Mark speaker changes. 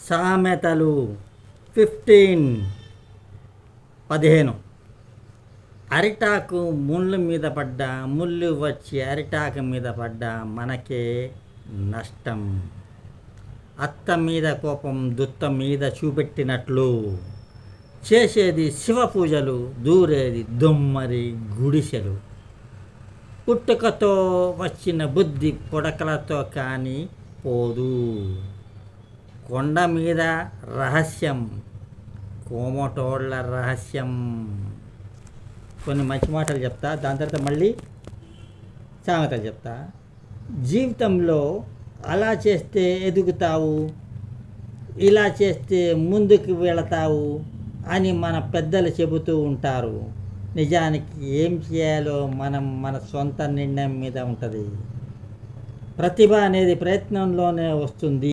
Speaker 1: సామెతలు 15 అరిటాకు ముళ్ళు మీద పడ్డా, ముళ్ళు వచ్చి అరిటాకు మీద పడ్డా మనకే నష్టం. అత్త మీద కోపం దుత్త మీద చూపెట్టినట్లు చేసేది శివ పూజలు, దూరేది దొమ్మరి గుడిసెలు. పుట్టుకతో వచ్చిన బుద్ధి పొడకలతో కానీ పోదు. కొండ మీద రహస్యం, కోమటోళ్ళ రహస్యం. కొన్ని మంచి మాటలు చెప్తా, దాని తర్వాత మళ్ళీ సామెతలు చెప్తా. జీవితంలో అలా చేస్తే ఎదుగుతావు, ఇలా చేస్తే ముందుకు వెళతావు అని మన పెద్దలు చెబుతూ ఉంటారు. నిజానికి ఏం చేయాలో మన సొంత నిర్ణయం మీద ఉంటుంది. ప్రతిభ అనేది ప్రయత్నంలోనే వస్తుంది.